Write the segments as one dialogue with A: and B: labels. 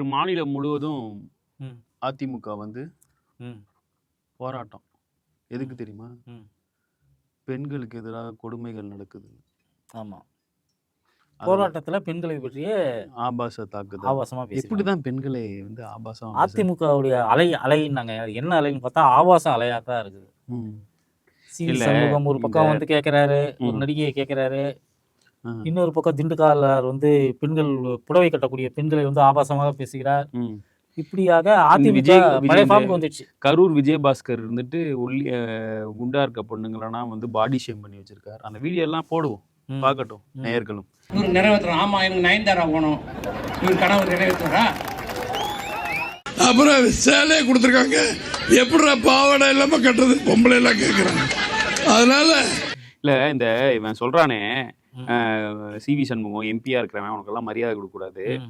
A: இன்று மாநிலம் முழுவதும்
B: ம்,
A: அதிமுக வந்து
B: ம்,
A: போராட்டம். எதுக்கு தெரியுமா?
B: ம்.
A: பெண்களுக்கு எதிராக கொடுமைகள் நடக்குது.
B: ஆமா.
A: அதுல
B: போராட்டத்துல பெண்களை பற்றியே
A: ஆபாச தாக்குதல்.
B: ஆபாசமா பேசிருக்காங்க.
A: எப்படிதான் பெண்களை வந்து ஆபாசமா பேச
B: அதிமுகவுடைய அலைன்னாங்க. என்ன அலைன்னு பார்த்தா ஆபாச அலையா தான் இருக்குது.
A: ம்.
B: சி
A: இல்ல
B: சண்முகம் ஒரு
A: இந்த
B: பக்கம் வந்து கேட்கிறாரு, ஒரு
A: ம்,
B: நடிகையை கேட்கிறாரு.
A: ம்,
B: இன்னொரு பக்கம் திண்டுக்கல்லார் வந்து பெண்கள் புடவை கட்டக்கூடிய பெண்களை வந்து ஆபாசமாக பேசுகிறார்.
A: ம்.
B: இப்படியாக
A: இந்த
B: அதிமுக
A: விஜய்
B: பழைய
A: இந்த
B: ஃபார்முக்கு வந்துடுச்சு.
A: கரூர் விஜயபாஸ்கர் இருந்துட்டு குண்டா இருக்க பொண்ணுங்களெல்லாம் வந்து பாடி ஷேம் பண்ணி வச்சிருக்காரு. அந்த வீடியோ எல்லாம் போடுவோம்,
B: ம்,
A: பார்க்கட்டும்
B: ம்.
A: நேயர்களும்.
C: இவர் நிறைவேற்றணும். ஆமா, எனக்கு நயன்தாரா போகணும். இவர் கனவு நிறைவேற்றுறா.
D: அப்புறம் சேலையை கொடுத்துருக்காங்க. எப்படிடா பாவாடை இல்லாம கட்டுறது பொம்பளை எல்லாம் கேட்குறாங்க. அதனால
A: இல்ல இந்த இவன் சொல்றானே
B: ம்,
A: சிவி சண்முகம் எம்பியா இருக்கிறவன் உனக்கெல்லாம் மரியாதை கொடுக்கக்கூடாது.
B: ம்,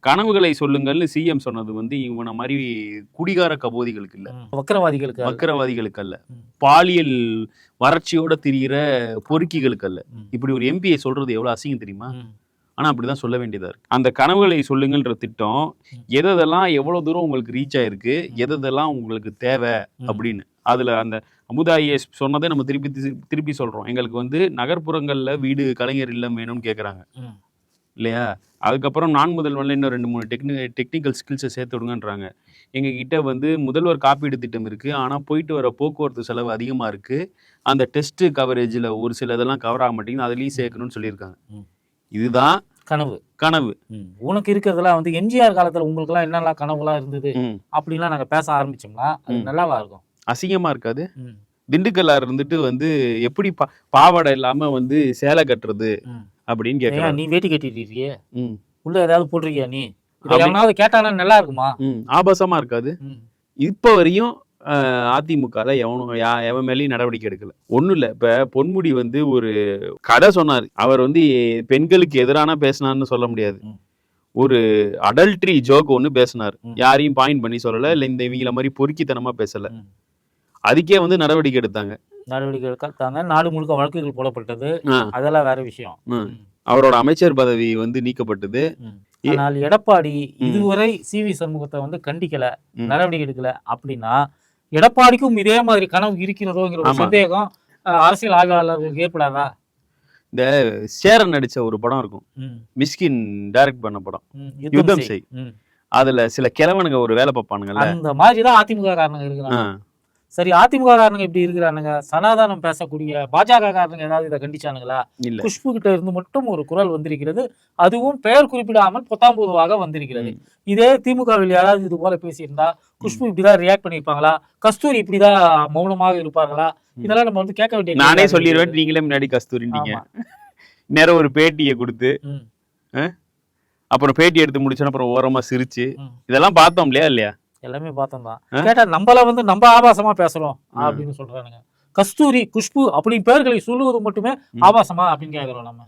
A: கனவுகளை சொல்லுங்கள்னு சிஎம் சொன்னது வந்து இவன மாதிரி குடிகார கபோதிகளுக்கு இல்ல,
B: ம். வக்கரவாதிகளுக்கு
A: வக்கரவாதிகளுக்கு அல்ல,
B: ம்,
A: பாலியல் வறட்சியோட திரிகிற பொறுக்கிகளுக்கு அல்ல.
B: ம்,
A: இப்படி ஒரு எம்பியை சொல்றது எவ்வளவு அசிங்கம் தெரியுமா?
B: ம்,
A: ஆனா அப்படிதான் சொல்ல வேண்டியதா இருக்கு. அந்த கனவுகளை சொல்லுங்கன்ற திட்டம்
B: ம்.
A: எதெல்லாம் எவ்வளவு தூரம் உங்களுக்கு ரீச் ஆயிருக்கு, எதெல்லாம் உங்களுக்கு தேவை
B: ம்.
A: அப்படின்னு அதுல அந்த அமுதா ஐஏஎஸ் சொன்னதை நம்ம திருப்பி சொல்றோம். எங்களுக்கு வந்து நகர்ப்புறங்கள்ல வீடு கலைஞர் இல்லம் வேணும்னு கேட்குறாங்க
B: ம்,
A: இல்லையா? அதுக்கப்புறம் நான் முதல்வன்ல இன்னும் 2-3 டெக்னிக்கல் ஸ்கில்ஸை சேர்த்து விடுங்கன்றாங்க. எங்ககிட்ட வந்து முதல்வர் காப்பீடு திட்டம் இருக்கு, ஆனா போயிட்டு வர போக்குவரத்து செலவு அதிகமா இருக்கு, அந்த டெஸ்ட் கவரேஜில் ஒரு சில இதெல்லாம் கவர் ஆக மாட்டேங்குது, அதுலேயும் சேர்க்கணும்னு சொல்லியிருக்காங்க.
B: ம்.
A: இதுதான்
B: கனவு.
A: கனவு.
B: ம். உனக்கு இருக்கிறதெல்லாம் வந்து எம்ஜிஆர் காலத்துல உங்களுக்குலாம் என்னெல்லாம் கனவுலாம் இருந்தது
A: ம்.
B: அப்படின்லாம் நாங்க பேச ஆரம்பிச்சோம்னா அது
A: ம்.
B: நல்லாவா இருக்கும்.
A: அசிங்கமா இருக்காது?
B: ம்,
A: திண்டுக்கல்லார் இருந்துட்டு வந்து எப்படி பாவாடை இல்லாம வந்து சேலை கட்டுறது
B: ம்.
A: அப்படின்னு
B: ஏன்
A: கேட்கறாரு.
B: நீ வேட்டி கட்டிட்டு இருக்கியே,
A: ம்.
B: உள்ள ஏதாவது போட்டிருக்கியா நீ? இதை
A: அப்படி
B: எவனாவது கேட்டானா நல்லா இருக்குமா?
A: ஆபாசமா இருக்காது?
B: ம்,
A: இப்ப வரையும் அதிமுகல எவன் மேலேயும் நடவடிக்கை எடுக்கல. ஒண்ணும் இல்ல, இப்ப பொன்முடி வந்து ஒரு கதை சொன்னார். அவர் வந்து பெண்களுக்கு எதிரான பேசினார்னு சொல்ல முடியாது.
B: ம்.
A: ஒரு அடல்ட்ரி ஜோக் ஒன்று பேசினார்.
B: ம்.
A: யாரையும் பாயிண்ட் பண்ணி சொல்லல, இல்ல இந்த இவங்கள மாதிரி பொறுக்கித்தனமா பேசல.
B: ம்.
A: அதுக்கே வந்து நடவடிக்கை எடுத்தாங்க.
B: நடவடிக்கை எடுத்தாங்க. நாடு முழுக்க வழக்குகள் போடப்பட்டது.
A: ஆ,
B: அதெல்லாம் வேற விஷயம்.
A: ஆ.
B: ம்,
A: அவரோட அமைச்சர் பதவி வந்து நீக்கப்பட்டது.
B: ம். ஆனால் எடப்பாடி இதுவரை சிவி சண்முகத்தை வந்து கண்டிக்கல,
A: ம்.
B: நடவடிக்கை எடுக்கல அப்படின்னா எடப்பாடிக்கும் இதே மாதிரி கனவு இருக்கிறதோங்கிற ஒரு
A: ஆமா.
B: சந்தேகம் அரசியல் ஆய்வாளர்களுக்கு ஏற்படாதா?
A: இந்த சேரன் நடிச்ச ஒரு படம் இருக்கும்,
B: ம்,
A: மிஸ்கின் டைரக்ட் பண்ண படம்,
B: ம்.
A: யுத்தம் செய்.
B: ம்.
A: அதுல சில கிழவனுங்க ஒரு வேலை பார்ப்பானுங்கல்ல.
B: அந்த மாதிரி தான் அதிமுக காரணங்க இருக்கிறாங்க.
A: ஆ.
B: சரி, அதிமுக காரணங்க இப்படி இருக்கிறானுங்க, சனாதனம் பேசக்கூடிய பாஜக காரணங்க ஏதாவது இதை கண்டிச்சானுங்களா?
A: இல்ல.
B: குஷ்பு கிட்ட இருந்து மட்டும் ஒரு குரல் வந்திருக்கிறது, அதுவும் பெயர் குறிப்பிடாமல் பொத்தாம்பூர்வாக வந்திருக்கிறது.
A: ம்.
B: இதே திமுகவில் யாராவது இது போல பேசியிருந்தா குஷ்பு இப்படிதான் ரியாக்ட் பண்ணிருப்பாங்களா? கஸ்தூரி இப்படிதான் மௌனமாக இருப்பார்களா? இதெல்லாம் நம்ம வந்து கேட்க வேண்டிய
A: நானே
B: கேள்வி
A: சொல்லிடுவேன்,
B: இருக்குது.
A: நீங்களே முன்னாடி கஸ்தூரிட்டீங்க.
B: ஆமா.
A: நேரம் ஒரு பேட்டியை கொடுத்து
B: ம்,
A: அப்புறம் பேட்டி எடுத்து முடிச்சோன்னு அப்புறம் ஓரமா சிரிச்சு
B: ம்.
A: இதெல்லாம் பார்த்தோம் இல்லையா?
B: எல்லாமே பார்த்தோம் தான்.
A: ஆ?
B: கேட்டா நம்மள வந்து நம்ம ஆபாசமா பேசுறோம் அப்படின்னு சொல்றானுங்க. கஸ்தூரி, குஷ்பு அப்படி பேர்களை சொல்லுவது மட்டுமே
A: ம்.
B: ஆபாசமா அப்படின்னு கேட்கிறோம் நம்ம.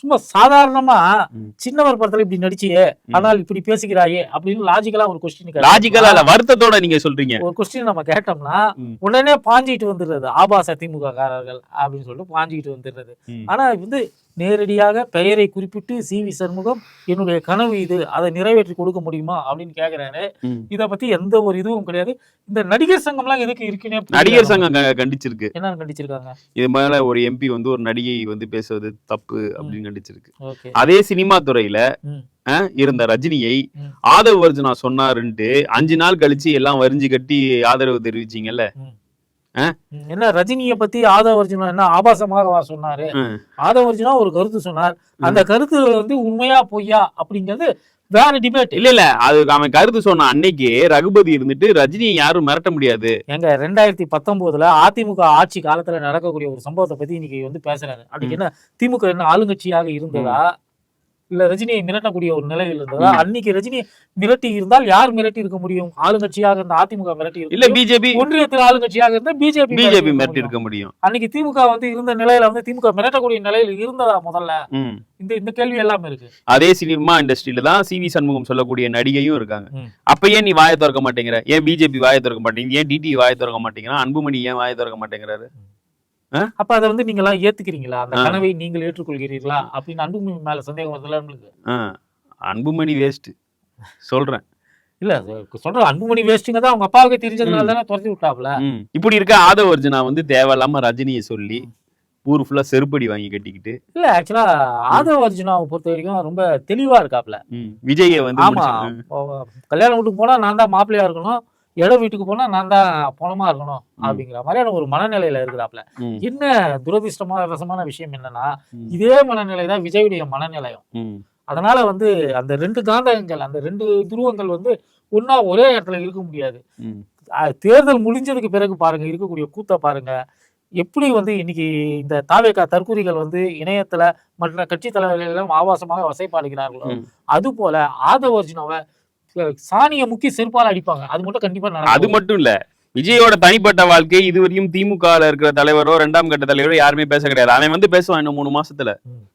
B: சும்மா சாதாரணமா
A: ம்.
B: சின்னவர் படத்துல இப்படி நடிச்சியே, ஆனால் இப்படி பேசுகிறாயே அப்படின்னு லாஜிக்கலா ஒரு கொஸ்டின்
A: லாஜிக்கலா இல்ல, வருத்தத்தோட நீங்க சொல்றீங்க.
B: ஒரு கொஸ்டின் நம்ம கேட்டோம்னா
A: ம்.
B: உடனே பாஞ்சிட்டு வந்துடுறது ஆபாச திமுக காரர்கள் அப்படின்னு சொல்லிட்டு பாஞ்சிட்டு வந்துடுறது.
A: ம்.
B: ஆனா வந்து நேரடியாக பெயரை குறிப்பிட்டு சிவி சண்முகம் என்னுடைய கனவு இது, அதை நிறைவேற்றி கொடுக்க முடியுமா அப்படின்னு கேக்குறாரு.
A: ம்.
B: இத பத்தி எந்த ஒரு இதுவும் கிடையாது. இந்த நடிகர் சங்கம்லாம் எதுக்கு இருக்குன்னே புரியல
A: நடிகர்
B: நமக்கு.
A: சங்கம் கண்டிச்சிருக்கு.
B: என்னன்னு கண்டிச்சிருக்காங்க?
A: இது மேல ஒரு எம்பி வந்து ஒரு நடிகை வந்து பேசுவது தப்பு அப்படின்னு கண்டிச்சிருக்கு.
B: ஓகே.
A: அதே சினிமா துறையில
B: ம்,
A: இருந்த ரஜினியை
B: ம்,
A: ஆதவ் அர்ஜுனா சொன்னாருன்ட்டு 5 நாள் கழிச்சு எல்லாம் வரிஞ்சு கட்டி ஆதரவு தெரிவிச்சீங்கல்ல.
B: ம். என்ன ரஜினியை பத்தி ஆதவ அர்ஜுனா என்ன ஆபாசமாக சொன்னாரு?
A: ம்.
B: ஆதவ அர்ஜுனா ஒரு கருத்து சொன்னார். அந்த கருத்து வந்து உண்மையா பொய்யா அப்படிங்கிறது வேற டிபேட்.
A: இல்ல அது அவன் கருத்து சொன்ன அன்னைக்கு ரகுபதி இருந்துட்டு ரஜினியை யாரும் மிரட்ட முடியாது.
B: எங்க 2019 அதிமுக ஆட்சி காலத்துல நடக்கக்கூடிய ஒரு சம்பவத்தை பத்தி இன்னைக்கு வந்து பேசுறாரு. அதுக்கு என்ன திமுக என்ன ஆளுங்கட்சியாக இருந்ததா, இல்ல ரஜினியை மிரட்டக்கூடிய ஒரு நிலையில் இருந்ததா? அன்னைக்கு ரஜினி மிரட்டி இருந்தால் யார் மிரட்டி இருக்க முடியும்? ஆளுங்கட்சியாக இருந்த அதிமுக மிரட்டி
A: இல்ல பிஜேபி
B: ஒன்றியத்தில் ஆளுங்கட்சியாக இருந்த பிஜேபி
A: மிரட்டி இருக்க முடியும்.
B: அன்னைக்கு திமுக வந்து இருந்த நிலையில வந்து திமுக மிரட்டக்கூடிய நிலையில் இருந்ததா முதல்ல?
A: ம்.
B: இந்த கேள்வி எல்லாமே இருக்கு.
A: அதே சினிமா இண்டஸ்ட்ரியில தான் சிவி சண்முகம் சொல்லக்கூடிய நடிகையும் இருக்காங்க.
B: ம்.
A: அப்ப ஏன் நீ வாயை திறக்க மாட்டேங்கிற? ஏன் பிஜேபி வாயை திறக்க மாட்டேங்குது? ஏன் டிடி வாயை திறக்க மாட்டேங்கிறான்? அன்புமணி ஏன் வாயை திறக்க மாட்டேங்கிறாரு?
B: அப்ப அதை வந்து நீங்க எல்லாம் ஏத்துக்கிறீங்களா? அந்த கனவை நீங்கள் ஏற்றுக்கொள்கிறீர்களா அப்படின்னு அன்புமணி மேல சந்தேகம் வருதுல உங்களுக்கு.
A: அன்புமணி வேஸ்ட். சொல்றேன்.
B: இல்ல சொல்ற அன்புமணி வேஸ்ட்டுங்க தான் அவங்க அப்பாவுக்கு தெரிஞ்சதுனால தானே துரத்தி விட்டாப்ல.
A: இப்படி இருக்க ஆதவ அர்ஜுனா வந்து தேவையில்லாம ரஜினியை சொல்லி ஊர் ஃபுல்லா செருப்படி வாங்கி கட்டிக்கிட்டு.
B: இல்ல ஆக்சுவலா ஆதவ அர்ஜுனாவை பொறுத்த வரைக்கும் ரொம்ப தெளிவா இருக்காப்ல.
A: விஜயை வந்து
B: ஆமா, கல்யாண வீட்டுக்கு போனா நான் தான் மாப்பிள்ளையா இருக்கணும், இட வீட்டுக்கு போனா நான் தான் பணமா இருக்கணும் அப்படிங்கிற மாதிரியான ஒரு மனநிலையில இருக்கிறாப்ல. என்ன துரதிருஷ்டமான ரசமான விஷயம் என்னன்னா, இதே மனநிலை தான் விஜயுடைய மனநிலையம். அதனால வந்து அந்த 2 காந்தகங்கள், அந்த 2 துருவங்கள் வந்து ஒன்னா ஒரே இடத்துல இருக்க முடியாது. தேர்தல் முடிஞ்சதுக்கு பிறகு பாருங்க இருக்கக்கூடிய கூத்த பாருங்க. எப்படி வந்து இன்னைக்கு இந்த தாவேகா தற்கூரிகள் வந்து இணையத்துல மற்ற கட்சி தலைவர்களெல்லாம் ஆபாசமாக வசைப்பாடுகிறார்களோ, அது போல ஆதவ அர்ஜுனாவை சாணியை முக்கி செருப்பால அடிப்பாங்க. அது மட்டும் கண்டிப்பா நடக்கும்.
A: அது மட்டும் இல்ல, விஜயோட தனிப்பட்ட வாழ்க்கை இதுவரையும் திமுகல இருக்கிற தலைவரோ 2ஆம் கட்ட தலைவரோ யாருமே பேச கிடையாது. அவன் வந்து பேசுவான் இன்னும் 3 மாசத்துல.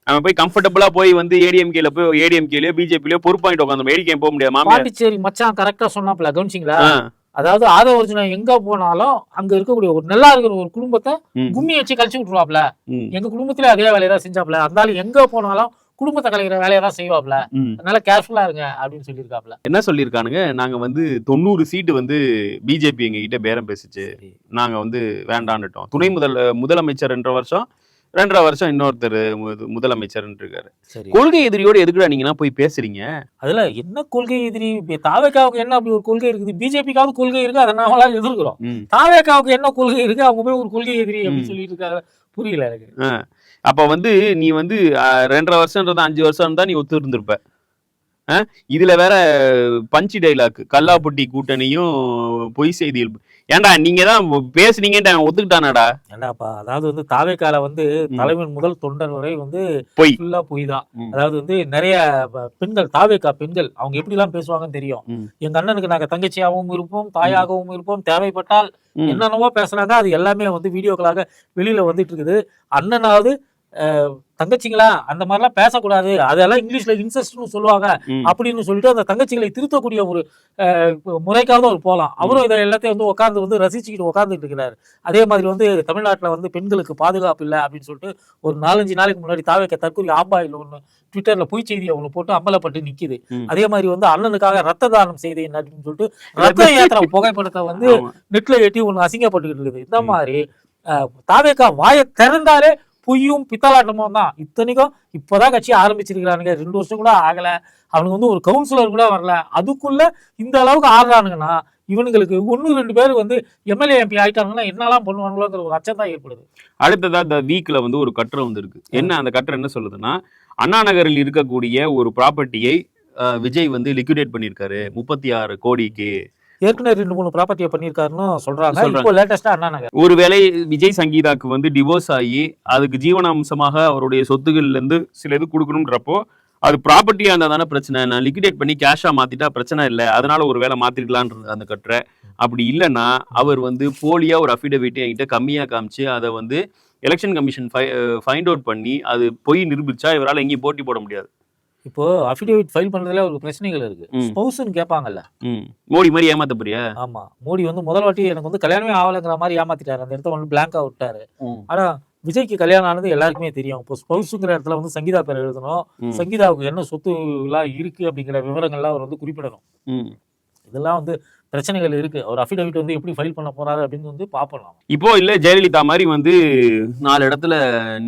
A: அவன் போய் கம்ஃபர்டபுளா போய் வந்து ஏடிஎம்கேலயோ பிஜேபிலயோ பொறுப்பாயிட்டு உட்காந்து ஏடிகே போக முடியாது.
B: பாண்டிச்சேரி மச்சான் கரெக்டா சொன்னாப்ல, கவனிச்சிங்களா? அதாவது ஆதவ அர்ஜுனா எங்க போனாலும் அங்க இருக்கக்கூடிய ஒரு நல்லா இருக்கிற ஒரு குடும்பத்தை கும்மி வச்சு கழிச்சு விட்டுருவாப்ல. எங்க குடும்பத்திலே அதே வேலையதான் செஞ்சாப்ல. அதனால எங்க போனாலும் குடும்பத்தை கலைக்கிற வேலையை தான் செய்வாப்ல. அதனால கேர்ஃபுல்லா இருங்க அப்படின்னு சொல்லியிருக்காப்ல.
A: என்ன சொல்லியிருக்கானுங்க, நாங்க வந்து 90 சீட்டு வந்து பிஜேபி எங்க கிட்ட பேரம் பேசிச்சு, நாங்க வந்து வேண்டான்னுட்டோம். துணை முதலமைச்சர் 2 வருஷம் 2.5 வருஷம் இன்னொருத்தர் முதலமைச்சர் இருக்காரு. கொள்கை எதிரியோடு எதுக்குடா நீங்க போய் பேசுறீங்க?
B: அதுல என்ன கொள்கை எதிரி? தாவேகாவுக்கு என்ன அப்படி ஒரு கொள்கை இருக்குது? பிஜேபிக்காவது கொள்கை இருக்கு, அதை நாம எதிர்க்கிறோம். தாவேகாவுக்கு என்ன கொள்கை இருக்கு? அவங்க போய் ஒரு கொள்கை எதிரி அப்படின்னு சொல்லிட்டு இருக்காங்க. புரியல எனக்கு.
A: அப்ப வந்து நீ வந்து 2.5 வருஷம்ன்றது 5 வருஷம் தான் நீ ஒத்து இருந்திருப்ப. இதுல வேற பஞ்சி டைலாக், கல்லாப்பட்டி கூட்டணியும் பொய் செய்தியில். ஏன்டா நீங்க தான் பேசுனீங்கன்னு ஒத்துக்கிட்டானாடா?
B: ஏண்டாப்பா, அதாவது வந்து தாவேகால வந்து தலைவன் முதல் தொண்டர் வரை வந்து பொய், ஃபுல்லா பொய் தான். அதாவது வந்து நிறைய பெண்கள், தாவேகா பெண்கள் அவங்க எப்படி எல்லாம் பேசுவாங்கன்னு தெரியும். எங்க அண்ணனுக்கு நாங்க தங்கச்சியாகவும் இருப்போம், தாயாகவும் இருப்போம், தேவைப்பட்டால் என்னென்னவோ பேசுறாங்க. அது எல்லாமே வந்து வீடியோக்களாக வெளியில வந்துட்டு இருக்குது. அண்ணனாவது தங்கச்சிங்களா அந்த மாதிரிலாம் பேசக்கூடாது, அதெல்லாம் இங்கிலீஷ்ல இன்செஸ்ட்னு சொல்லுவாங்க அப்படின்னு சொல்லிட்டு அந்த தங்கச்சிகளை திருத்தக்கூடிய ஒரு முறைக்காக ஒரு போகலாம். அவரும் இதை எல்லாத்தையும் வந்து உட்காந்து வந்து ரசிச்சுக்கிட்டு உட்காந்துட்டு இருக்கிறாரு. அதே மாதிரி வந்து தமிழ்நாட்டில் வந்து பெண்களுக்கு பாதுகாப்பு இல்லை அப்படின்னு சொல்லிட்டு ஒரு 4-5 நாளைக்கு முன்னாடி தாவேகா தற்கொலை ஆபாயில் ஒன்று ட்விட்டர்ல பொய் செய்தியை ஒன்று போட்டு அம்பலப்பட்டு நிக்குது. அதே மாதிரி வந்து அண்ணனுக்காக ரத்த தானம் செய்தேன் அப்படின்னு சொல்லிட்டு ரத்த யாத்திரை புகைப்படத்தை வந்து நெட்ல ஏற்றி ஒன்று அசிங்கப்பட்டுக்கிட்டு இருக்குது. இந்த மாதிரி தாவேகா வாயை திறந்தாலே பொய்யும் பித்தலாட்டமும் தான். இத்தனைக்கும் இப்பதான் கட்சி ஆரம்பிச்சிருக்கிறானுங்க, 2 வருஷம் கூட ஆகல. அவனுக்கு வந்து ஒரு கவுன்சிலர் கூட வரல. அதுக்குள்ள இந்த அளவுக்கு ஆடுறானுங்கன்னா இவனுங்களுக்கு 1-2 பேர் வந்து எம்எல்ஏ எம்பி ஆயிட்டாங்கன்னா என்னெல்லாம் பண்ணுவானுங்கிற ஒரு அச்சம் தான் ஏற்படுது.
A: அடுத்ததா இந்த வீக்ல வந்து ஒரு கட்டுரை வந்து இருக்கு. என்ன அந்த கட்டுரை என்ன சொல்லுதுன்னா, அண்ணா நகரில் இருக்கக்கூடிய ஒரு ப்ராப்பர்ட்டியை விஜய் வந்து லிக்விடேட் பண்ணியிருக்காரு 36 கோடிக்கு.
B: ஏற்கனவே 2-3 ப்ராப்பர்ட்டியை பண்ணியிருக்காருன்னு சொல்றாங்க. இப்போ லேட்டஸ்டா அண்ணா நகர்.
A: ஒருவேளை விஜய் சங்கீதாக்கு வந்து டிவோர்ஸ் ஆகி அதுக்கு ஜீவனாம்சமாக அவருடைய சொத்துக்கள்ல இருந்து சில இது கொடுக்கணும்ன்றப்போ அது ப்ராப்பர்ட்டியா இருந்தா தானே பிரச்சனை. நான் லிக்விடேட் பண்ணி கேஷா மாத்திட்டா பிரச்சனை இல்லை, அதனால ஒரு வேலை மாத்திருக்கலான்றது அந்த கட்டுரை. அப்படி இல்லைன்னா அவர் வந்து போலியா ஒரு அஃபிடவிட் என்கிட்ட கம்மியா காமிச்சு அதை வந்து எலெக்ஷன் கமிஷன் ஃபைண்ட் அவுட் பண்ணி அது பொய் நிரூபிச்சா இவரால் எங்கேயும் போட்டி போட முடியாது.
B: இப்போ அஃபிடேவிட் ஃபைல் பண்றதுல ஒரு பிரச்சனைகள் இருக்கு. ஸ்பௌஸ்ன்னு கேட்பாங்கல்ல,
A: மோடி மாதிரி ஏமாத்த போறியா?
B: ஆமா, மோடி வந்து முதல் வாட்டி எனக்கு வந்து கல்யாணமே ஆகலைங்கிற மாதிரி ஏமாத்திட்டாரு. அந்த இடத்த வந்து பிளாங்கா விட்டாரு. ஆனா விஜய்க்கு கல்யாணம் ஆனது எல்லாருக்குமே தெரியும். இப்போ ஸ்பௌஸுங்கிற இடத்துல வந்து சங்கீதா பேர் எழுதணும், சங்கீதாவுக்கு என்ன சொத்து எல்லாம் இருக்கு அப்படிங்கிற விவரங்கள்லாம் அவர் வந்து குறிப்பிடணும். இதெல்லாம் வந்து பிரச்சனைகள் இருக்கு. அவர் அஃபிடேவிட் வந்து எப்படி ஃபைல் பண்ண போறாரு அப்படின்னு வந்து பாப்போம்.
A: இப்போ இல்ல ஜெயலலிதா மாதிரி வந்து 4 இடத்துல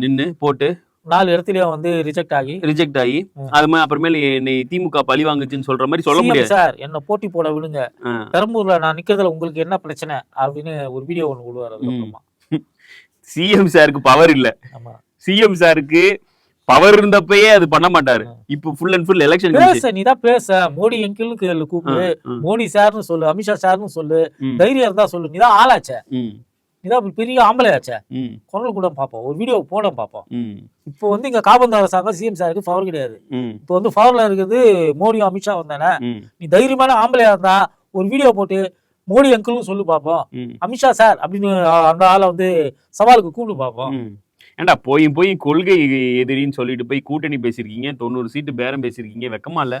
A: நின்னு போட்டு
B: 4 இடத்துலயும் வந்து ரிஜெக்ட் ஆகி
A: அது மாதிரி அப்புறமேல என்னை திமுக பழி வாங்குச்சுன்னு சொல்ற மாதிரி சொல்ல முடியாது.
B: சார் என்ன போட்டி போட விடுங்க, பெரம்பூர்ல நான் நிக்கிறதுல உங்களுக்கு என்ன பிரச்சனை அப்படின்னு ஒரு வீடியோ ஒன்று விடுவார்.
A: சிஎம் சாருக்கு பவர் இல்ல. சிஎம் சாருக்கு பவர் இருந்தப்பயே அது பண்ண மாட்டாரு. இப்ப ஃபுல் அண்ட் ஃபுல் எலெக்ஷன்
B: பேச நீதான் பேச. மோடி எங்கிள்னு கூப்பிடு, மோடி சார்னு சொல்லு, அமித்ஷா சார்னு சொல்லு, தைரியம் இருந்தா சொல்லு. நீதான் ஆளாச்ச, நீதான் பெரிய ஆம்பளையாச்ச, குரல் கூட பாப்போம், ஒரு வீடியோ போட பாப்போம். இப்போ வந்து இங்க காபந்து அரசாங்கம் சிஎம் சாருக்கு பவர் கிடையாது. இப்போ வந்து பவர்ல இருக்குது மோடியும் அமித்ஷா வந்தானே. நீ தைரியமான ஆம்பளையா இருந்தா ஒரு வீடியோ போட்டு மோடி அங்கிள்னு சொல்லு பாப்போம், அமித்ஷா சார் அப்படின்னு அந்த ஆளை வந்து சவாலுக்கு கூப்பிட்டு பாப்போம்.
A: ஏண்டா போய் கொள்கை எதிரின்னு சொல்லிட்டு போய் கூட்டணி பேசிருக்கீங்க, 90 சீட்டு பேரம் பேசிருக்கீங்க, வெக்கமா இல்ல?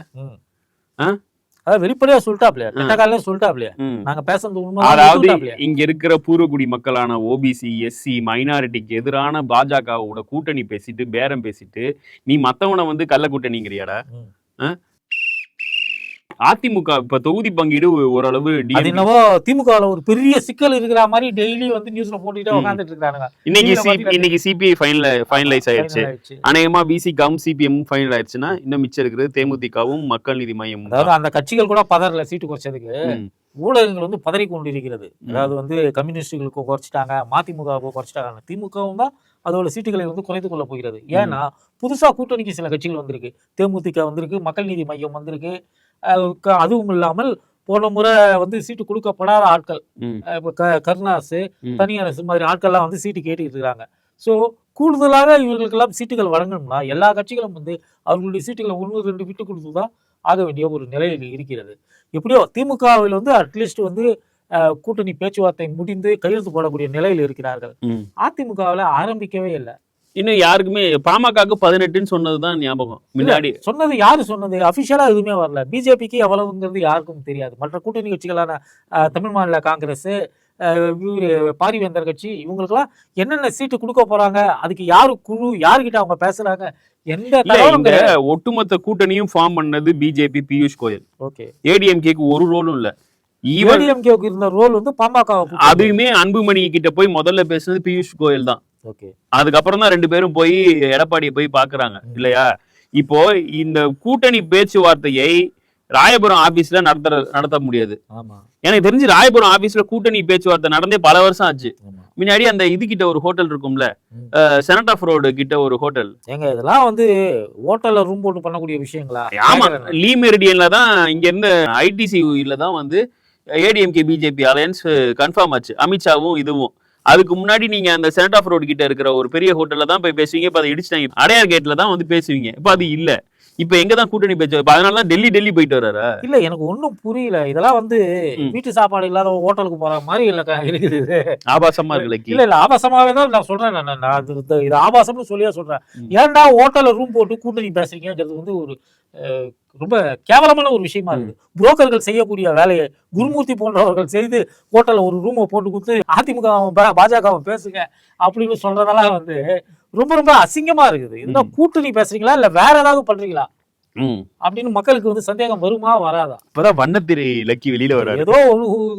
B: அதாவது வெளிப்படையா சொல்லிட்டாப்லையா, கெட்டகால சொல்லிட்டாப்லையா, நாங்க பேசுறது உண்மை.
A: அதாவது இங்க இருக்கிற பூர்வகுடி மக்களான ஓபிசி, எஸ்சி, மைனாரிட்டிக்கு எதிரான பாஜகவோட கூட்டணி பேசிட்டு பேரம் பேசிட்டு நீ மத்தவனை வந்து கள்ள கூட்டணிங்கிறியாடா? அதிமுக இப்ப தொகுதி பங்கீடு ஓரளவு
B: அது என்னவோ திமுகல ஒரு பெரிய சிக்கல் இருக்கிற மாதிரி டெய்லி வந்து நியூஸ்ல போட்டுட்டே உட்கார்ந்துட்டு இருக்கானுங்க.
A: இன்னைக்கு சிபிஐ ஃபைனலைஸ் ஆயிடுச்சு. அநேகமா விசிகாவும் சிபிஎம் ஃபைனல் ஆயிடுச்சுன்னா இன்னும் மிச்சம் இருக்கிறது தேமுதிகவும் மக்கள் நீதி மையம்.
B: அதாவது அந்த கட்சிகள் கூட பதறல சீட்டு குறைச்சதுக்கு, ஊடகங்கள் வந்து பதறி கொண்டிருக்கிறது. அதாவது வந்து கம்யூனிஸ்டுகளுக்கு குறைச்சிட்டாங்க, மதிமுகவுக்கு குறைச்சிட்டாங்க, திமுகவும் தான் அதோட சீட்டுகளை வந்து குறைத்து கொள்ள போகிறது. ஏன்னா புதுசா கூட்டணிக்கு சில கட்சிகள் வந்திருக்கு, தேமுதிக வந்திருக்கு, மக்கள் நீதி மையம் வந்திருக்கு. அதுவும் இல்லாமல் போன முறை வந்து சீட்டு கொடுக்கப்படாத ஆட்கள், கருணாசு, தனியரசு மாதிரி ஆட்கள்லாம் வந்து சீட்டு கேட்டுக்கிட்டு இருக்காங்க. ஸோ கூடுதலாக இவர்களுக்கெல்லாம் சீட்டுகள் வழங்கணும்னா எல்லா கட்சிகளும் வந்து அவர்களுடைய சீட்டுகளை 1-2 விட்டு கொடுத்துதான் ஆக வேண்டிய ஒரு நிலையில் இருக்கிறது. எப்படியோ திமுகவில் வந்து அட்லீஸ்ட் வந்து கூட்டணி பேச்சுவார்த்தை முடிந்து கையெழுத்து போடக்கூடிய நிலையில் இருக்கிறார்கள். அதிமுகவில் ஆரம்பிக்கவே இல்லை.
A: இன்னும் யாருக்குமே பாமகக்கு 18ன்னு சொன்னதுதான் ஞாபகம். முன்னாடி
B: சொன்னது யாரு சொன்னது? அபிஷியலா எதுவுமே வரல. பிஜேபிக்கு எவ்வளவுங்கிறது யாருக்கும் தெரியாது. மற்ற கூட்டணி கட்சிகளான தமிழ் மாநில காங்கிரஸ், பாரிவேந்தர் கட்சி, இவங்களுக்கெல்லாம் என்னென்ன சீட்டு கொடுக்க போறாங்க, அதுக்கு யாரு குழு, யாருக்கிட்ட அவங்க பேசுறாங்க, எந்த
A: ஒட்டுமொத்த கூட்டணியும் ஃபார்ம் பண்ணது பிஜேபி, பியூஷ் கோயல்.
B: ஓகே,
A: ஏடிஎம்கேக்கு ஒரு ரோலும் இல்ல.
B: ஏடிஎம்கேக்கு இருந்த ரோல் வந்து பாமக.
A: அதுவுமே அன்புமணி கிட்ட போய் முதல்ல பேசுனது பியூஷ் கோயல் தான்.
B: ஓகே,
A: அதுக்கப்புறம் தான் 2 பேரும் போய் எடப்பாடியை போய் பாக்குறாங்க இல்லையா. இப்போ இந்த கூட்டணி பேச்சுவார்த்தையை ராயபுரம் ஆபீஸ்ல நடத்த முடியாது. எனக்கு தெரிஞ்சு ராயபுரம் ஆபீஸ்ல கூட்டணி பேச்சுவார்த்தை நடந்தே பல வருஷம் ஆச்சு. முன்னாடி அந்த இது கிட்ட ஒரு ஹோட்டல் இருக்கும்ல, செனட் ஆஃப் ரோடு கிட்ட ஒரு ஹோட்டல்.
B: எங்க இதெல்லாம் வந்து ஹோட்டல்ல ரூம் போட்டு பண்ணக்கூடிய விஷயங்களா?
A: ஆமா, லீ மெரிடியன்ல தான், இங்க இருந்து ஐடிசில தான் வந்து ஏடிஎம்கே பிஜேபி அலையன்ஸ் கன்ஃபார்ம் ஆச்சு, அமித்ஷாவும் இதுவும். அதுக்கு முன்னாடி நீங்க அந்த செனட் ஆஃப் ரோடு கிட்ட இருக்கிற ஒரு பெரிய ஹோட்டல்ல தான் போய் பேசுவீங்க. இப்ப அதை இடிச்சிட்டாங்க, அடையார் கேட்ல தான் வந்து பேசுவீங்க. இப்ப அது இல்ல. இப்ப எங்கதான் கூட்டணி பேச்சு? அதனாலதான் டெல்லி போயிட்டு வர்றாரா?
B: இல்ல, எனக்கு ஒன்னும் புரியல. இதெல்லாம் வந்து வீட்டு சாப்பாடு இல்லாத ஹோட்டலுக்கு போற மாதிரி இருக்குது.
A: ஆபாசமா இருக்கு.
B: இல்ல ஆபாசமாவே தான் நான் சொல்றேன். நான் இது ஆபாசம்னு சொல்லியா சொல்றேன். ஏன்டா ஹோட்டல்ல ரூம் போட்டு கூட்டணி பேசுறீங்கிறது வந்து ஒரு ரொம்ப கேவலமான ஒரு விஷயமா இருக்கு. புரோக்கர்கள் செய்யக்கூடிய வேலையை குருமூர்த்தி போன்றவர்கள் செய்து ஹோட்டல்ல ஒரு ரூமை போட்டு கொடுத்து அதிமுக பாஜகவும் பேசுங்க அப்படின்னு சொல்றதெல்லாம் வந்து ரொம்ப ரொம்ப அசிங்கமா இருக்குது. இதுதான் கூட்டணி பேசுறீங்களா இல்ல வேற ஏதாவது பண்றீங்களா அப்படின்னு மக்களுக்கு வந்து சந்தேகம் வருமா வராதா?
A: இப்பதான் வண்ணத்திரை இலக்கி வெளியில வராது,
B: ஏதோ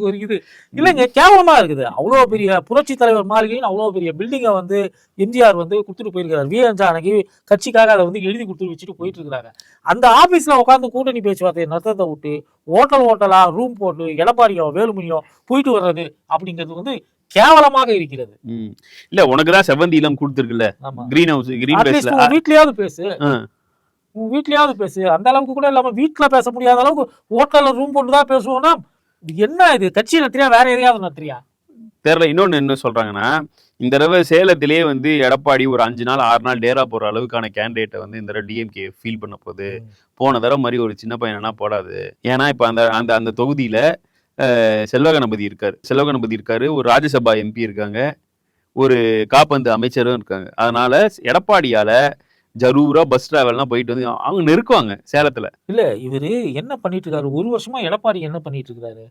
B: ஒரு இது இல்லைங்க, கேவலமா இருக்குது. அவ்வளவு பெரிய புரட்சி தலைவர் மாளிகைன்னு அவ்வளவு பெரிய பில்டிங்கை வந்து எம்ஜிஆர் வந்து கொடுத்துட்டு போயிருக்காரு. வீரன் ஜானகி கட்சிக்காக அதை வந்து எழுதி கொடுத்து வச்சுட்டு போயிட்டு இருக்காங்க. அந்த ஆபீஸ்ல உட்காந்து கூட்டணி பேச்சுவார்த்தையை நடத்தத்தை விட்டு ஹோட்டலா ரூம் போட்டு எடப்பாடியோ வேலுமணியோ போயிட்டு வர்றது அப்படிங்கிறது வந்து கேவலமாக இருக்கிறது.
A: இல்ல, உனக்குதான் செவந்தி இளம் கொடுத்துருக்குல்ல, கிரீன் ஹவுஸ், கிரீன் பிளேஸ்ல
B: வீட்லயாவது பேசு, உன் வீட்லயாவது பேசு. அந்த அளவுக்கு கூட இல்லாம வீட்டுல பேச முடியாத அளவுக்கு ஹோட்டல்ல ரூம் போட்டுதான் பேசுவோம்னா என்ன இது? கட்சி நடத்துறியா வேற எதையாவது நடத்துறியா
A: தெரியல. இன்னொன்னு என்ன சொல்றாங்கன்னா, இந்த தடவை சேலத்திலேயே வந்து எடப்பாடி ஒரு 5 நாள் 6 நாள் டேரா போற அளவுக்கான கேண்டிடேட்டை வந்து இந்த தடவை டிஎம்கே ஃபீல் பண்ண போகுது. போன தடவை மாதிரி ஒரு சின்ன பையனா போடாது. ஏன்னா இப்ப அந்த தொகுதியில செல்வகணபதி இருக்காரு, ஒரு ராஜ்யசபா எம்பி இருக்காங்க, ஒரு காப்பந்து அமைச்சரும் இருக்காங்க. அதனால எடப்பாடியால ஜரூரா பஸ் டிராவல்லாம் போயிட்டு வந்து அவங்க நெருக்குவாங்க சேலத்துல.
B: இல்ல, இவரு என்ன பண்ணிட்டு இருக்காரு? ஒரு வருஷமா எடப்பாடி என்ன பண்ணிட்டு இருக்காரு?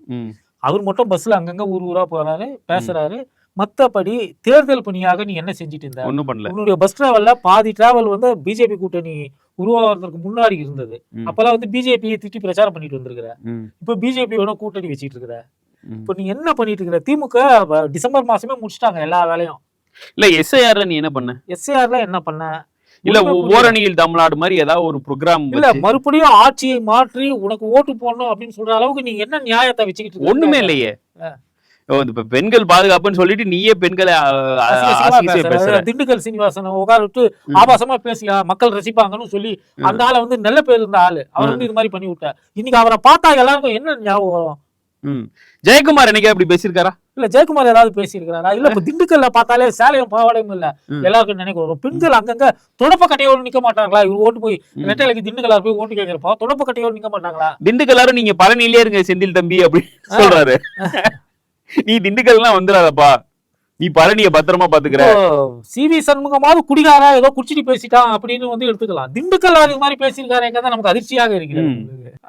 B: அவர் மட்டும் பஸ்ல அங்கங்க ஊரா போறாரு, பேசுறாரு. மத்தபடி தேர்தல் பணியாக நீ என்ன செஞ்சுட்டு இருந்த?
A: ஒண்ணும் பண்ணல.
B: உன்னுடைய பஸ் டிராவல்ல பாதி டிராவல் வந்து பிஜேபி கூட்டணி உருவாகிறதுக்கு முன்னாடி இருந்தது. அப்பெல்லாம் வந்து பிஜேபியை திட்டி பிரச்சாரம் பண்ணிட்டு வந்திருக்கிற. இப்ப பிஜேபியோட கூட்டணி வச்சுட்டு இருக்கிற. இப்ப நீ என்ன பண்ணிட்டு இருக்கிற? திமுக டிசம்பர் மாசமே முடிச்சிட்டாங்க எல்லா வேலையும்.
A: இல்ல, எஸ்ஐஆர்ல நீ என்ன பண்ண?
B: எஸ்ஐஆர்ல என்ன பண்ண?
A: இல்ல, ஓரணியில் தமிழ்நாடு மாதிரி ஏதாவது ஒரு ப்ரோக்ராம்
B: இல்ல, மறுபடியும் ஆட்சியை மாற்றி உனக்கு ஓட்டு போடணும் அப்படின்னு சொல்ற அளவுக்கு நீ என்ன நியாயத்தை வச்சுக்கிட்டு?
A: ஒண்ணுமே இல்லையே. இப்ப பெண்கள் பாதுகாப்புன்னு சொல்லிட்டு நீயே பெண்களை
B: திண்டுக்கல் சீனிவாசன் உட்கார விட்டு ஆபாசமா பேசியா மக்கள் ரசிப்பாங்கன்னு சொல்லி அந்த ஆளை வந்து நல்ல பேர் இருந்த ஆளு அவர் வந்து இது மாதிரி பண்ணி விட்டார். இன்னைக்கு அவரை பார்த்தா எல்லாருக்கும் என்ன ஞாபகம் வரும்?
A: ஜெயக்குமார் என்னைக்கா அப்படி பேசியிருக்காரா?
B: இல்ல, ஜெயக்குமார் ஏதாவது பேசியிருக்காரா? இல்ல, இப்ப திண்டுக்கல்ல பார்த்தாலே சேலையும் பாவாடையும் இல்ல எல்லாருக்கும் நினைக்க வரும். பெண்கள் அங்கங்க தொடப்ப கட்டையோடு நிக்க மாட்டாங்களா? இவரு ஓட்டு போய் ரெட்டையிலைக்கு திண்டுக்கல்லார் போய் ஓட்டு கேட்கிறப்பா தொடப்ப கட்டையோடு நிக்க மாட்டாங்களா?
A: திண்டுக்கல்லாரும் நீங்க பழனியிலே இருங்க செந்தில் தம்பி அப்படின்னு சொல்றாரு. நீ திண்டுக்கல்லாம் வந்துடாதப்பா, நீ பழனிய பத்திரமா பாத்துக்கிற.
B: சிவி சண்முகமாவது குடிகாரா ஏதோ குடிச்சிட்டு பேசிட்டான் அப்படின்னு வந்து எடுத்துக்கலாம். திண்டுக்கல் அது மாதிரி பேசியிருக்காருங்கிறத நமக்கு அதிர்ச்சியாக இருக்கிறது.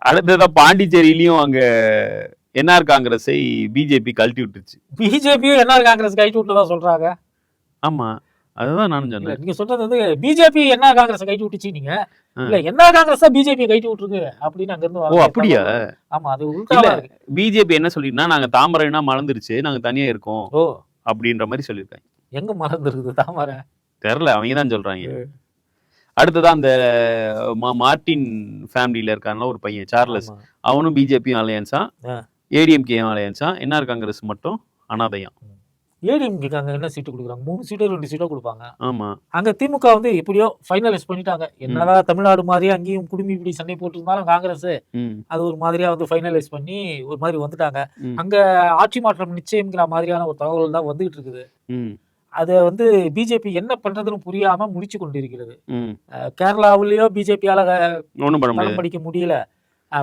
A: அடுத்ததான் பாண்டிச்சேரியிலயும் அங்க என்ஆர் காங்கிரஸை பிஜேபி கழட்டி விட்டுருச்சு.
B: பிஜேபியும் என்ஆர் காங்கிரஸ் கழட்டி விட்டுதான் சொல்றாங்க.
A: ஆமா, அதுதான் நானும்
B: இல்ல
A: சொன்னேன்.
B: நீங்க சொல்றது வந்து பிஜேபி என்ன காங்கிரஸ் கைட்டு விட்டுச்சு நீங்க, இல்ல என்ன காங்கிரஸ் தான் பிஜேபி கைட்டு விட்டுருக்கு அப்படின்னு அங்க இருந்து
A: ஓ
B: வர
A: அப்படியா?
B: தகவல். ஆமா அது
A: இல்ல
B: உள்டாவா இருக்கு.
A: பிஜேபி என்ன சொல்லிட்டுனா நாங்க தாமரைனா மலர்ந்துருச்சு, நாங்க தனியா இருக்கோம்
B: ஓ
A: அப்படின்ற மாதிரி சொல்லியிருக்காங்க.
B: எங்க மறந்துருக்குது தாமரை?
A: தெரியல, அவங்க தான் சொல்றாங்க. அடுத்ததான் அந்த மார்டின் ஃபேமிலியில இருக்கான்ல ஒரு பையன் சார்லஸ்,
B: ஆமா.
A: அவனும் பிஜேபியும் அலையன்ஸா,
B: ஆ.
A: ஏடிஎம்கேயும் அலையன்ஸா, என்ஆர் காங்கிரஸ் மட்டும் அனாதையாம்.
B: ஏடிஎம்கேக்கு அங்க என்ன சீட்டு கொடுக்குறாங்க? 3 சீட்டோ 2 சீட்டோ கொடுப்பாங்க.
A: ஆமா.
B: அங்க திமுக வந்து எப்படியோ ஃபைனலைஸ் பண்ணிட்டாங்க. என்னதான் தமிழ்நாடு மாதிரியே அங்கேயும் குடுமி இப்படி சண்டை போட்டுருந்தாலும் காங்கிரஸ்
A: ம்.
B: அது ஒரு மாதிரியா வந்து ஃபைனலைஸ் பண்ணி ஒரு மாதிரி வந்துட்டாங்க.
A: ம்.
B: அங்க ஆட்சி மாற்றம் நிச்சயம்ங்கிற மாதிரியான ஒரு தகவல் தான் வந்துகிட்டு இருக்குது.
A: ம்.
B: அதை வந்து பிஜேபி என்ன பண்றதுன்னு புரியாம முடிச்சு கொண்டிருக்கிறது.
A: ம்.
B: கேரளாவிலேயோ பிஜேபியால
A: ஒண்ணும் பண்ண
B: பலம்
A: முடியாது.
B: படிக்க முடியல.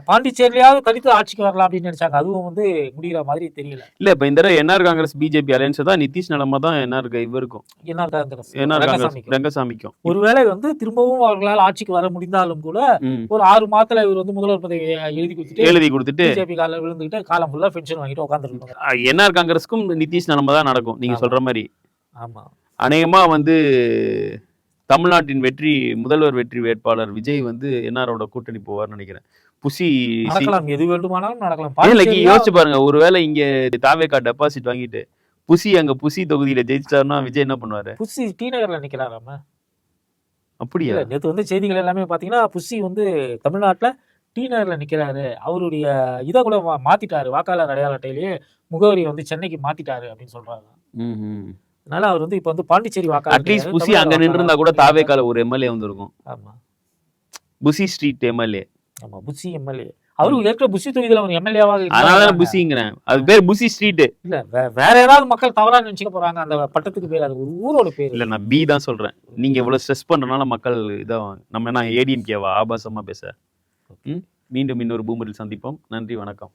B: பாண்டிச்சேரியிலாவது தனித்து ஆட்சிக்கு வரலாம் அப்படின்னு நினைச்சாங்க. அதுவும் வந்து முடிகிற மாதிரி தெரியல.
A: இல்ல இப்ப இந்த தடவை என்ஆர் காங்கிரஸ் பிஜேபி அலையன்ஸ் தான் நிதிஷ் நிலமா தான் என்ஆர் இவருக்கும்
B: என்ஆர் காங்கிரஸ்
A: என்ஆர் காங்கிரஸ்
B: ரங்கசாமிக்கும்.
A: ரங்கசாமிக்கும்.
B: ஒருவேளை வந்து திரும்பவும் அவர்களால் ஆட்சிக்கு வர முடிந்தாலும் கூட
A: ம்.
B: ஒரு 6 மாதத்துல இவர் வந்து முதல்வர் பதவி எழுதி கொடுத்துட்டு
A: எழுதி கொடுத்துட்டு
B: பிஜேபி கால விழுந்துகிட்டு காலம் ஃபுல்லா பென்ஷன் வாங்கிட்டு உட்காந்துருக்காங்க.
A: என்ஆர் காங்கிரஸ்க்கும் நிதிஷ் நிலமா தான் நடக்கும் நீங்க
B: ஆமா.
A: சொல்ற மாதிரி.
B: ஆமா
A: அநேகமா வந்து தமிழ்நாட்டின் முதல்வர் வெற்றி வேட்பாளர் விஜய் வந்து என்ஆரோட கூட்டணி போவார்னு நினைக்கிறேன். புசி
B: நடக்கலாம், எது வேண்டுமானாலும் நடக்கலாம்.
A: இல்ல
B: பாண்டிச்சேரியா
A: யோசிச்சு பாருங்க, ஒருவேளை இங்க தாவேகா டெபாசிட் வாங்கிட்டு புசி தொகுதியில ஜெயிச்சிட்டாருன்னா விஜய் என்ன பண்ணுவாரு?
B: புஷி டி நகர்ல நிக்கிறாராம.
A: அப்படியா?
B: இல்ல நேத்து வந்து செய்திகள் எல்லாமே பாத்தீங்கன்னா புஷி வந்து தமிழ்நாட்டுல டி நகர்ல நிக்கிறாரு. அவருடைய இதை கூட மாத்திட்டாரு, வாக்காளர் அடையாள அட்டையிலேயே முகவரியை வந்து சென்னைக்கு மாத்திட்டாரு அப்படின்னு சொல்றாங்க.
A: ம்ஹும்.
B: அதனால அவர் வந்து இப்ப வந்து பாண்டிச்சேரி வாக்காளர்
A: அட்லீஸ்ட்
B: கிடையாது,
A: புசி
B: தமிழ்நாடு
A: அங்க நின்று இருந்தா கூட
B: வாக்காளர்.
A: தாவேகால ஒரு எம்எல்ஏ வந்திருக்கும்.
B: ஆமா
A: புசி ஸ்ட்ரீட் எம்எல்ஏ.
B: ஆமா புஷி எம்எல்ஏ. அவரு ஏற்கனவே புஷி தொகுதியில ஒரு எம்எல்ஏவாக
A: அதனால புசிங்கிறேன், அது பேர் புசி ஸ்ட்ரீட்.
B: இல்ல வேற ஏதாவது மக்கள் தவறா நினைச்சுக்க போறாங்க. அந்த பட்டத்துக்கு பேர் அது ஒரு ஊரோட பேர்.
A: இல்ல நான் பி தான் சொல்றேன். நீங்க இவ்வளவு ஸ்ட்ரெஸ் பண்றதுனால மக்கள் இதான் நம்ம என்ன ஏடிஎம்கேவா ஆபாசமா பேச. மீண்டும் இன்னொரு பூமரில் சந்திப்போம். நன்றி, வணக்கம்.